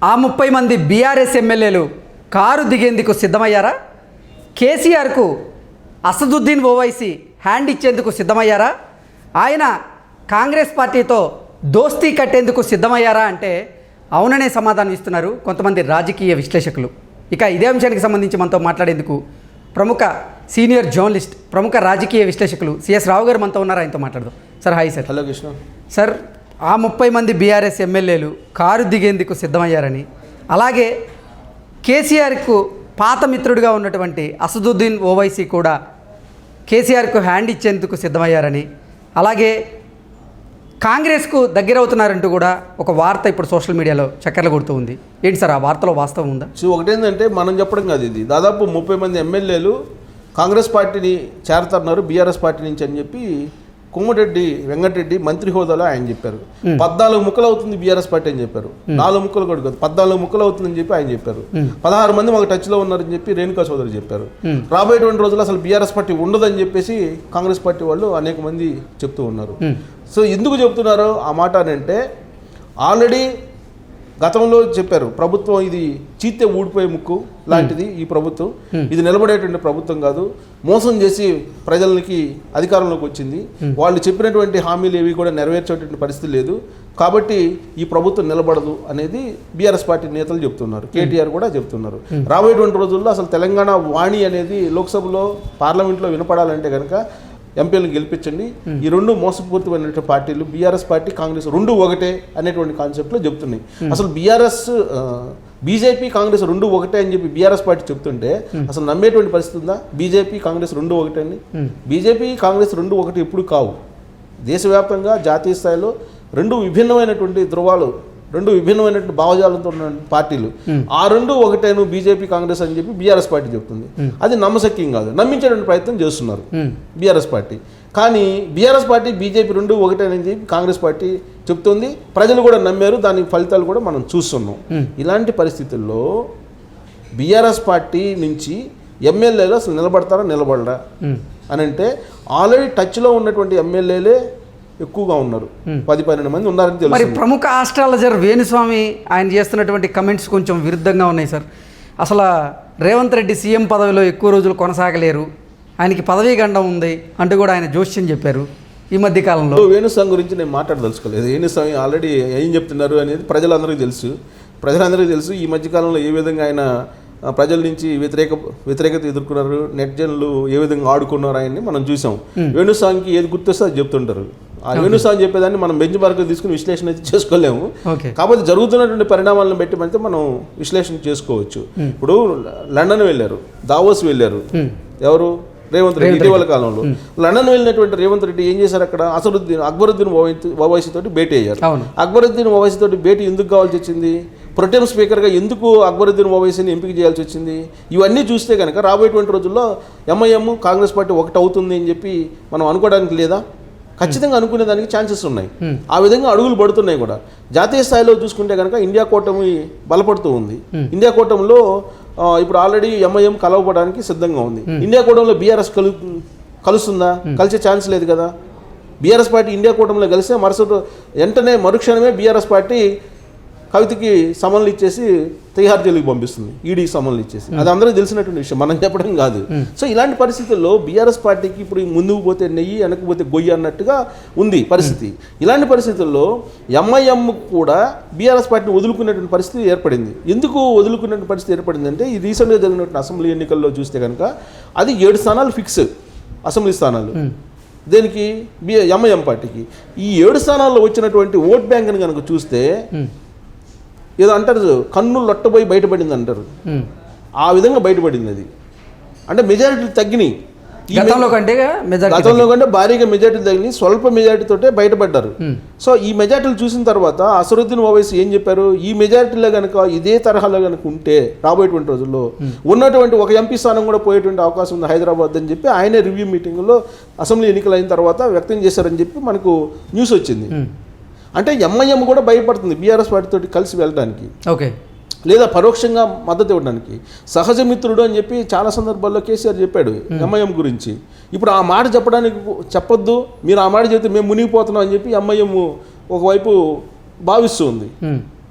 ఆ 30 మంది బీఆర్ఎస్ ఎమ్మెల్యేలు కారు దిగేందుకు సిద్ధమయ్యారా? కేసీఆర్కు అసదుద్దీన్ ఓవైసీ హ్యాండ్ ఇచ్చేందుకు సిద్ధమయ్యారా? ఆయన కాంగ్రెస్ పార్టీతో దోస్తీ కట్టేందుకు సిద్ధమయ్యారా అంటే అవుననే సమాధానం ఇస్తున్నారు కొంతమంది రాజకీయ విశ్లేషకులు. ఇక ఇదే అంశానికి సంబంధించి మనతో మాట్లాడేందుకు ప్రముఖ సీనియర్ జర్నలిస్ట్, ప్రముఖ రాజకీయ విశ్లేషకులు సిఎస్ రావు గారు మనతో ఉన్నారు. ఆయనతో మాట్లాడదాం. Sir hi sir. Hello Krishna. Sir, ఆ 30 మంది బీఆర్ఎస్ ఎమ్మెల్యేలు కారు దిగేందుకు సిద్ధమయ్యారని, అలాగే కేసీఆర్కు పాత మిత్రుడిగా ఉన్నటువంటి అసదుద్దీన్ ఓవైసీ కూడా కేసీఆర్కు హ్యాండ్ ఇచ్చేందుకు సిద్ధమయ్యారని, అలాగే కాంగ్రెస్కు దగ్గరవుతున్నారంటూ కూడా ఒక వార్త ఇప్పుడు సోషల్ మీడియాలో చక్కర్లు కొడుతూ ఉంది. ఏంటి సార్, ఆ వార్తలో వాస్తవం ఉందా? సో ఒకటేంటంటే మనం చెప్పడం కాదు, ఇది దాదాపు 30 మంది ఎమ్మెల్యేలు కాంగ్రెస్ పార్టీని చేరుతున్నారు బీఆర్ఎస్ పార్టీ నుంచి అని చెప్పి కోమటిరెడ్డి వెంకటరెడ్డి మంత్రి హోదాలో ఆయన చెప్పారు. 14 ముక్కలు అవుతుంది బీఆర్ఎస్ పార్టీ అని చెప్పారు. 4 ముక్కలు కూడా కాదు, 14 ముక్కలు అవుతుందని చెప్పి ఆయన చెప్పారు. 16 మంది మాకు టచ్లో ఉన్నారని చెప్పి రేణుకా చౌదరి చెప్పారు. రాబోయేటువంటి రోజుల్లో అసలు బీఆర్ఎస్ పార్టీ ఉండదని చెప్పేసి కాంగ్రెస్ పార్టీ వాళ్ళు అనేక మంది చెప్తూ ఉన్నారు. సో ఎందుకు చెప్తున్నారు ఆ మాట అని అంటే, ఆల్రెడీ గతంలో చెప్పారు ప్రభుత్వం ఇది చీతే ఊడిపోయే ముక్కు లాంటిది, ఈ ప్రభుత్వం ఇది నిలబడేటువంటి ప్రభుత్వం కాదు, మోసం చేసి ప్రజలకి అధికారంలోకి వచ్చింది, వాళ్ళు చెప్పినటువంటి హామీలు ఏవి కూడా నెరవేర్చేటువంటి పరిస్థితి లేదు, కాబట్టి ఈ ప్రభుత్వం నిలబడదు అనేది బీఆర్ఎస్ పార్టీ నేతలు చెప్తున్నారు. కేటీఆర్ కూడా చెప్తున్నారు. రాబోయేటువంటి రోజుల్లో అసలు తెలంగాణ వాణి అనేది లోక్సభలో పార్లమెంట్లో వినపడాలంటే కనుక ఎంపీలను గెలిపించండి. ఈ రెండు మోసపూరితమైనటువంటి పార్టీలు బీఆర్ఎస్ పార్టీ, కాంగ్రెస్ రెండు ఒకటే అనేటువంటి కాన్సెప్ట్లో చెప్తున్నాయి. అసలు బీజేపీ కాంగ్రెస్ రెండు ఒకటే అని చెప్పి బీఆర్ఎస్ పార్టీ చెప్తుంటే అసలు నమ్మేటువంటి పరిస్థితి ఉందా? బీజేపీ కాంగ్రెస్ రెండు ఒకటే అని. బీజేపీ కాంగ్రెస్ రెండు ఒకటి ఎప్పుడు కావు. దేశవ్యాప్తంగా జాతీయ స్థాయిలో రెండు విభిన్నమైనటువంటి ధృవాలు, రెండు విభిన్నమైనటువంటి భావజాలంతో ఉన్న పార్టీలు, ఆ రెండు ఒకటేను బీజేపీ కాంగ్రెస్ అని చెప్పి బీఆర్ఎస్ పార్టీ చెప్తుంది. అది నమ్మశక్యం కాదు, నమ్మించేటువంటి ప్రయత్నం చేస్తున్నారు బీఆర్ఎస్ పార్టీ. కానీ బీఆర్ఎస్ పార్టీ బీజేపీ రెండు ఒకటేనని చెప్పి కాంగ్రెస్ పార్టీ చెప్తుంది. ప్రజలు కూడా నమ్మారు, దాని ఫలితాలు కూడా మనం చూస్తున్నాం. ఇలాంటి పరిస్థితుల్లో బీఆర్ఎస్ పార్టీ నుంచి ఎమ్మెల్యేలు అసలు నిలబడరా అని అంటే, ఆల్రెడీ టచ్లో ఉన్నటువంటి ఎమ్మెల్యేలే ఎక్కువగా ఉన్నారు. 10-12 మంది ఉన్నారని తెలుసు. మరి ప్రముఖ ఆస్ట్రాలజర్ వేణుస్వామి ఆయన చేస్తున్నటువంటి కమెంట్స్ కొంచెం విరుద్ధంగా ఉన్నాయి సార్. అసలు రేవంత్ రెడ్డి సీఎం పదవిలో ఎక్కువ రోజులు కొనసాగలేరు, ఆయనకి పదవీ గండం ఉంది అంటూ కూడా ఆయన జోష్యం చెప్పారు ఈ మధ్య కాలంలో. వేణుస్వామి గురించి నేను మాట్లాడదలుచుకోలేదు. వేణుస్వామి ఆల్రెడీ ఏం చెప్తున్నారు అనేది ప్రజలందరికీ తెలుసు. ఈ మధ్యకాలంలో ఏ విధంగా ఆయన ప్రజల నుంచి వ్యతిరేకత ఎదుర్కొన్నారు, నెటిజన్లు ఏ విధంగా ఆడుకున్నారు ఆయన్ని మనం చూసాం. వేణుస్వామికి ఏది గుర్తొస్తే అది చెప్తుంటారు. ఆ వేణుస్వామి చెప్పేదాన్ని మనం బెంచ్ మార్క్ తీసుకుని విశ్లేషణ అయితే చేసుకోలేము. కాకపోతే జరుగుతున్నటువంటి పరిణామాలను బట్టి అయితే మనం విశ్లేషణ చేసుకోవచ్చు. ఇప్పుడు లండన్ వెళ్ళారు, దావోస్ వెళ్ళారు ఎవరు? రేవంత్ రెడ్డి. ఇటీవల కాలంలో లండన్ వెళ్ళినటువంటి రేవంత్ రెడ్డి ఏం చేశారు? అక్కడ అక్బరుద్దీన్ ఓవైసీ తోటి భేటీ అయ్యారు. అక్బరుద్దీన్ ఓవైసీ తోటి భేటీ ఎందుకు కావాల్సి వచ్చింది? ప్రొటెం స్పీకర్గా ఎందుకు అక్బరుద్దీన్ ఓవైసీని ఎంపిక చేయాల్సి వచ్చింది? ఇవన్నీ చూస్తే కనుక రాబోయేటువంటి రోజుల్లో ఎంఐఎం కాంగ్రెస్ పార్టీ ఒకటి అవుతుంది అని చెప్పి మనం అనుకోవడానికి లేదా? ఖచ్చితంగా అనుకునే దానికి ఛాన్సెస్ ఉన్నాయి. ఆ విధంగా అడుగులు పడుతున్నాయి కూడా. జాతీయ స్థాయిలో చూసుకుంటే కనుక ఇండియా కూటమి బలపడుతూ ఉంది. ఇండియా కూటమిలో ఇప్పుడు ఆల్రెడీ ఎంఐఎం కలవడానికి సిద్ధంగా ఉంది. ఇండియా కూటమిలో బీఆర్ఎస్ కలుస్తుందా? కలిసే ఛాన్స్ లేదు కదా. బీఆర్ఎస్ పార్టీ ఇండియా కూటమిలో కలిస్తే వెంటనే మరుక్షణమే బీఆర్ఎస్ పార్టీ కవితకి సమన్లు ఇచ్చేసి తిహార్ జైలుకి పంపిస్తుంది, ఈడీకి సమన్లు ఇచ్చేసి. అది అందరికీ తెలిసినటువంటి విషయం, మనం చెప్పడం కాదు. సో ఇలాంటి పరిస్థితుల్లో బీఆర్ఎస్ పార్టీకి ఇప్పుడు ముందుకు పోతే నెయ్యి, వెనకపోతే గొయ్యి అన్నట్టుగా ఉంది పరిస్థితి. ఇలాంటి పరిస్థితుల్లో ఎంఐఎం కూడా బీఆర్ఎస్ పార్టీని వదులుకునేటువంటి పరిస్థితి ఏర్పడింది. ఎందుకు వదులుకునే పరిస్థితి ఏర్పడింది అంటే, ఈ రీసెంట్గా జరిగినటువంటి అసెంబ్లీ ఎన్నికల్లో చూస్తే కనుక అది 7 స్థానాలు ఫిక్స్, అసెంబ్లీ స్థానాలు. దేనికి? ఎంఐఎం పార్టీకి. ఈ 7 స్థానాల్లో వచ్చినటువంటి ఓట్ బ్యాంక్ని కనుక చూస్తే ఏదో అంటారు, కన్ను లొట్టబోయి బయటపడింది అంటారు, ఆ విధంగా బయటపడింది. అది అంటే మెజారిటీలు తగ్గినాయి. గతంలో కంటే భారీగా మెజారిటీలు తగ్గినాయి, స్వల్ప మెజారిటీతోటే బయటపడ్డారు. సో ఈ మెజారిటీలు చూసిన తర్వాత అసదుద్దీన్ ఓవైసీ ఏం చెప్పారు? ఈ మెజారిటీలో కనుక ఇదే తరహాలో కనుక ఉంటే రాబోయేటువంటి రోజుల్లో ఉన్నటువంటి ఒక ఎంపీ స్థానం కూడా పోయేటువంటి అవకాశం ఉంది హైదరాబాద్ అని చెప్పి ఆయనే రివ్యూ మీటింగ్లో అసెంబ్లీ ఎన్నికలు అయిన తర్వాత వ్యక్తం చేశారని చెప్పి మనకు న్యూస్ వచ్చింది. అంటే ఎంఐఎం కూడా భయపడుతుంది బీఆర్ఎస్ పార్టీతో కలిసి వెళ్ళడానికి, లేదా పరోక్షంగా మద్దతు ఇవ్వడానికి. సహజ మిత్రుడు అని చెప్పి చాలా సందర్భాల్లో కేసీఆర్ చెప్పాడు ఎంఐఎం గురించి. ఇప్పుడు ఆ మాట చెప్పొద్దు, మీరు ఆ మాట చెప్తే మేము మునిగిపోతున్నాం అని చెప్పి ఎంఐఎం ఒకవైపు భావిస్తూ ఉంది.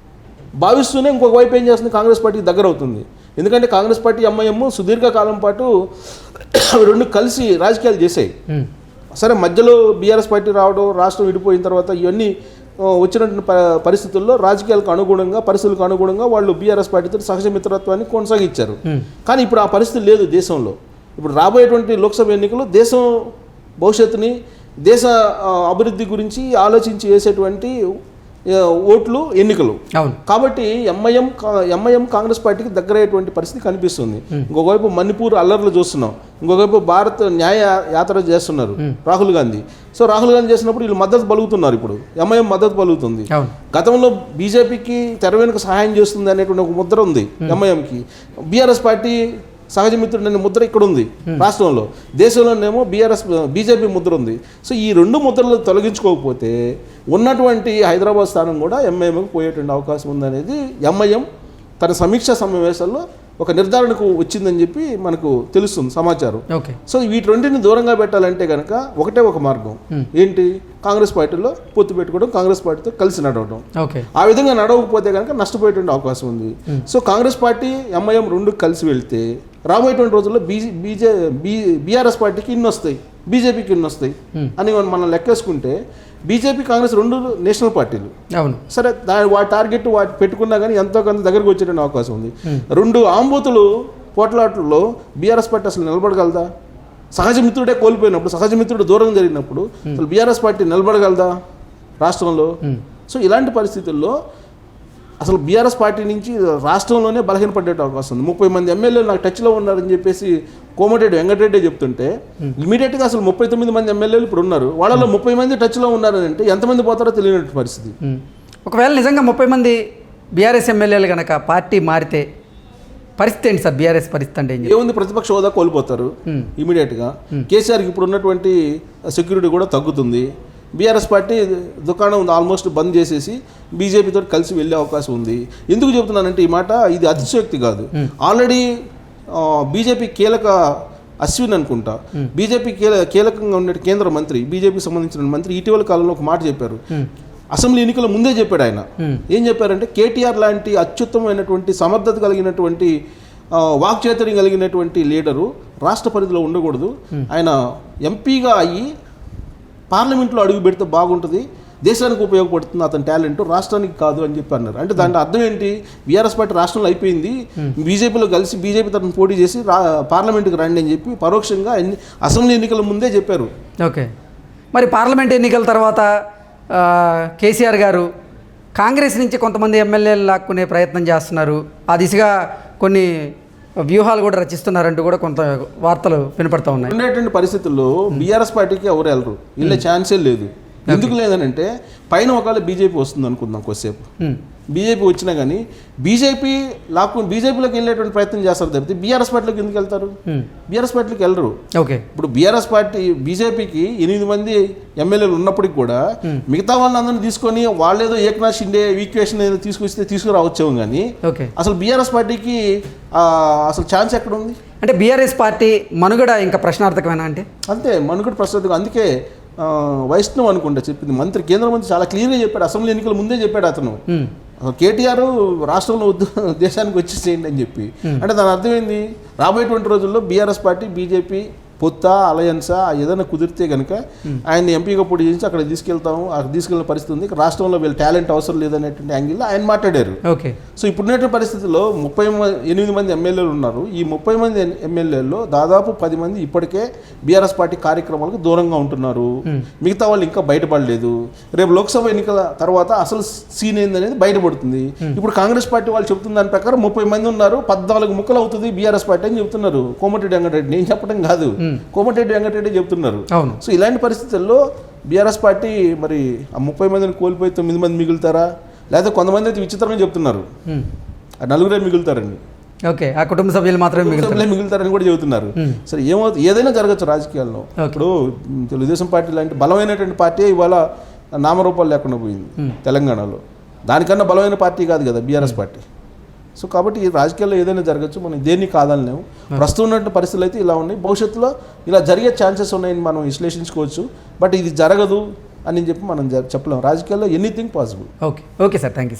భావిస్తూనే ఇంకొక వైపు ఏం చేస్తుంది, కాంగ్రెస్ పార్టీకి దగ్గర అవుతుంది. ఎందుకంటే కాంగ్రెస్ పార్టీ ఎంఐఎం సుదీర్ఘకాలం పాటు అవి రెండు కలిసి రాజకీయాలు చేశాయి. సరే మధ్యలో బీఆర్ఎస్ పార్టీ రావడం, రాష్ట్రం విడిపోయిన తర్వాత ఇవన్నీ వచ్చినటువంటి పరిస్థితుల్లో రాజకీయాలకు అనుగుణంగా, పరిస్థితులకు అనుగుణంగా వాళ్ళు బీఆర్ఎస్ పార్టీతో సహజ మిత్రత్వాన్ని కొనసాగించారు. కానీ ఇప్పుడు ఆ పరిస్థితి లేదు దేశంలో. ఇప్పుడు రాబోయేటువంటి లోక్సభ ఎన్నికలు దేశం భవిష్యత్తుని, దేశ అభివృద్ధి గురించి ఆలోచించి వేసేటువంటి ఓట్లు ఎన్నికలు. కాబట్టి ఎంఐఎం కాంగ్రెస్ పార్టీకి దగ్గరయ్యేటువంటి పరిస్థితి కనిపిస్తుంది. ఇంకొకవైపు మణిపూర్ అల్లర్లు చూస్తున్నాం, ఇంకొకవైపు భారత్ న్యాయ యాత్ర చేస్తున్నారు రాహుల్ గాంధీ. సో రాహుల్ గాంధీ చేసినప్పుడు వీళ్ళు మద్దతు పలుకుతున్నారు, ఇప్పుడు ఎంఐఎం మద్దతు పలుకుతుంది. గతంలో బీజేపీకి తెర వెనుక సహాయం చేస్తుంది అనేటువంటి ఒక ముద్ర ఉంది ఎంఐఎంకి. బీఆర్ఎస్ పార్టీ సహజ మిత్రుడు అనే ముద్ర ఇక్కడ ఉంది రాష్ట్రంలో, దేశంలోనేమో బీజేపీ ముద్ర ఉంది. సో ఈ రెండు ముద్రలు తొలగించుకోకపోతే ఉన్నటువంటి హైదరాబాద్ స్థానం కూడా ఎంఐఎంకి పోయేటువంటి అవకాశం ఉందనేది ఎంఐఎం తన సమీక్షా సమావేశాల్లో ఒక నిర్ధారణకు వచ్చిందని చెప్పి మనకు తెలుస్తుంది సమాచారం. సో వీటి రెండింటిని దూరంగా పెట్టాలంటే కనుక ఒకటే ఒక మార్గం ఏంటి, కాంగ్రెస్ పార్టీలో పొత్తు పెట్టుకోవడం, కాంగ్రెస్ పార్టీతో కలిసి నడవడం. ఆ విధంగా నడవకపోతే కనుక నష్టపోయేటువంటి అవకాశం ఉంది. సో కాంగ్రెస్ పార్టీ ఎంఐఎం రెండు కలిసి వెళ్తే రాబోయేటువంటి రోజుల్లో బీఆర్ఎస్ పార్టీకి ఇన్ని వస్తాయి, బీజేపీకి ఇన్ని వస్తాయి అని మనం లెక్కేసుకుంటే బీజేపీ కాంగ్రెస్ రెండు నేషనల్ పార్టీలు. సరే వాటి టార్గెట్ వాటి పెట్టుకున్నా కానీ ఎంతో కొంత దగ్గరకు వచ్చేటువంటి అవకాశం ఉంది. రెండు ఆంబూతులు పోట్లాటల్లో బీఆర్ఎస్ పార్టీ అసలు నిలబడగలదా? సహజ మిత్రుడే కోల్పోయినప్పుడు, సహజ మిత్రుడు దూరం జరిగినప్పుడు అసలు బీఆర్ఎస్ పార్టీ నిలబడగలదా రాష్ట్రంలో? సో ఇలాంటి పరిస్థితుల్లో అసలు బీఆర్ఎస్ పార్టీ నుంచి రాష్ట్రంలోనే బలహీనపడే అవకాశం ఉంది. 30 మంది ఎమ్మెల్యేలు నాకు టచ్లో ఉన్నారని చెప్పేసి కోమటిరెడ్డి వెంకటరెడ్డి చెప్తుంటే ఇమీడియట్గా అసలు 39 మంది ఎమ్మెల్యేలు ఇప్పుడు ఉన్నారు, వాళ్ళలో 30 మంది టచ్లో ఉన్నారని అంటే ఎంతమంది పోతారో తెలియనటువంటి పరిస్థితి. ఒకవేళ నిజంగా 30 మంది బీఆర్ఎస్ ఎమ్మెల్యేలు కనుక పార్టీ మారితే పరిస్థితి ఏంటి సార్? బీఆర్ఎస్ పరిస్థితి అంటే ఏముంది, ప్రతిపక్ష హోదా కోల్పోతారు ఇమీడియట్గా. కేసీఆర్కి ఇప్పుడు ఉన్నటువంటి సెక్యూరిటీ కూడా తగ్గుతుంది. బీఆర్ఎస్ పార్టీ దుకాణం ఆల్మోస్ట్ బంద్ చేసేసి బీజేపీతో కలిసి వెళ్ళే అవకాశం ఉంది. ఎందుకు చెబుతున్నానంటే ఈ మాట, ఇది అతిశయోక్తి కాదు. ఆల్రెడీ బీజేపీ కీలక అశ్విన్ అనుకుంటా, బీజేపీ కీలకంగా ఉండే కేంద్ర మంత్రి, బీజేపీకి సంబంధించిన మంత్రి ఇటీవల కాలంలో ఒక మాట చెప్పారు. అసెంబ్లీ ఎన్నికల ముందే చెప్పాడు ఆయన. ఏం చెప్పారంటే కేటీఆర్ లాంటి అత్యుత్తమైనటువంటి సమర్థత కలిగినటువంటి వాక్చాతుర్యం కలిగినటువంటి లీడరు రాష్ట్ర పరిధిలో ఉండకూడదు, ఆయన ఎంపీగా అయ్యి పార్లమెంట్లో అడుగు పెడితే బాగుంటుంది, దేశానికి ఉపయోగపడుతుంది అతని టాలెంట్, రాష్ట్రానికి కాదు అని చెప్పి అన్నారు. అంటే దాంట్లో అర్థం ఏంటి, బీఆర్ఎస్ పార్టీ రాష్ట్రంలో అయిపోయింది, బీజేపీలో కలిసి బీజేపీ తరఫున పోటీ చేసి పార్లమెంట్కి రండి అని చెప్పి పరోక్షంగా అసెంబ్లీ ఎన్నికల ముందే చెప్పారు. ఓకే, మరి పార్లమెంట్ ఎన్నికల తర్వాత కేసీఆర్ గారు కాంగ్రెస్ నుంచి కొంతమంది ఎమ్మెల్యేలు లాక్కునే ప్రయత్నం చేస్తున్నారు, ఆ దిశగా కొన్ని వ్యూహాలు కూడా రచిస్తున్నారంటూ కూడా కొంత వార్తలు వినపడతా ఉన్నాయి. ఉండేటువంటి పరిస్థితుల్లో బీఆర్ఎస్ పార్టీకి ఎవరు వెళ్ళరు, వీళ్ళ ఛాన్సే లేదు. ఎందుకు లేదనంటే పైన ఒకవేళ బీజేపీ వస్తుంది అనుకుందాం, కొద్దిసేపు బీజేపీ వచ్చినా కానీ బీజేపీలోకి వెళ్ళేటువంటి ప్రయత్నం చేస్తారు తప్పితే బీఆర్ఎస్ పార్టీలోకి ఎందుకు వెళ్తారు? బీఆర్ఎస్ పార్టీలోకి వెళ్ళరు. ఓకే, ఇప్పుడు బీఆర్ఎస్ పార్టీ బీజేపీకి 8 మంది ఎమ్మెల్యేలు ఉన్నప్పటికీ కూడా మిగతా వాళ్ళందరినీ తీసుకొని వాళ్ళేదో ఏకనాథ్ షిండే ఈక్వేషన్ ఏదో తీసుకురావచ్చాము కానీ అసలు బీఆర్ఎస్ పార్టీకి అసలు ఛాన్స్ ఎక్కడ ఉంది? అంటే బీఆర్ఎస్ పార్టీ మనుగడ ఇంకా ప్రశ్నార్థకమేనా? అంటే అంతే, మనుగడ ప్రశ్నార్థకం. అందుకే వైష్ణవ్ అనుకుంటా చెప్పింది మంత్రి, కేంద్ర మంత్రి చాలా క్లియర్గా చెప్పాడు, అసెంబ్లీ ఎన్నికల ముందే చెప్పాడు అతను, కేటీఆర్ రాష్ట్రంలో దేశానికి వచ్చేసేయండి అని చెప్పి. అంటే దాని అర్థమైంది, రాబోయేటువంటి రోజుల్లో బీఆర్ఎస్ పార్టీ బీజేపీ పొత్తా అలయన్సా ఏదైనా కుదిరితే కనుక ఆయన ఎంపీగా పోటీ చేసి అక్కడ తీసుకెళ్తాము, అక్కడ తీసుకెళ్ళిన పరిస్థితి ఉంది, రాష్ట్రంలో వీళ్ళ టాలెంట్ అవసరం లేదనేటువంటి యాంగిల్లో ఆయన మాట్లాడారు. ఓకే, సో ఇప్పుడున్నటువంటి పరిస్థితుల్లో 38 మంది ఎమ్మెల్యేలు ఉన్నారు. ఈ 30 మంది ఎమ్మెల్యేల్లో దాదాపు 10 మంది ఇప్పటికే బీఆర్ఎస్ పార్టీ కార్యక్రమాలకు దూరంగా ఉంటున్నారు, మిగతా వాళ్ళు ఇంకా బయటపడలేదు. రేపు లోక్సభ ఎన్నికల తర్వాత అసలు సీన్ ఏందనేది బయటపడుతుంది. ఇప్పుడు కాంగ్రెస్ పార్టీ వాళ్ళు చెబుతున్న దాని ప్రకారం 30 మంది ఉన్నారు, 14 ముక్కలు అవుతుంది బీఆర్ఎస్ పార్టీ అని చెప్తున్నారు. కోమటిరెడ్డి వెంకటరెడ్డి, నేను చెప్పడం కాదు, కోమటిరెడ్డి వెంకటరెడ్డి చెప్తున్నారు. సో ఇలాంటి పరిస్థితుల్లో బీఆర్ఎస్ పార్టీ మరి ఆ 30 మందిని కోల్పోయి 9 మంది మిగులుతారా, లేదా కొంతమంది అయితే విచిత్రంగా చెప్తున్నారు 4 మిగులుతారని. ఓకే, ఆ కుటుంబ సభ్యులు మాత్రమే మిగులుతారని కూడా చెబుతున్నారు. సరే ఏమవుతుంది, ఏదైనా జరగచ్చు రాజకీయాల్లో. ఇప్పుడు తెలుగుదేశం పార్టీ లాంటి బలమైనటువంటి పార్టీ ఇవాళ నామరూపాలు లేకుండా పోయింది తెలంగాణలో. దానికన్నా బలమైన పార్టీ కాదు కదా బీఆర్ఎస్ పార్టీ. సో కాబట్టి ఈ రాజకీయాల్లో ఏదైనా జరగచ్చు, మనం దేన్ని కాదనలేము. ప్రస్తుతం ఉన్నటువంటి పరిస్థితులు అయితే ఇలా ఉన్నాయి, భవిష్యత్తులో ఇలా జరిగే ఛాన్సెస్ ఉన్నాయని మనం విశ్లేషించుకోవచ్చు. బట్ ఇది జరగదు అని చెప్పి మనం చెప్పలేము, రాజకీయాల్లో anything possible. Okay, okay sir, thank you.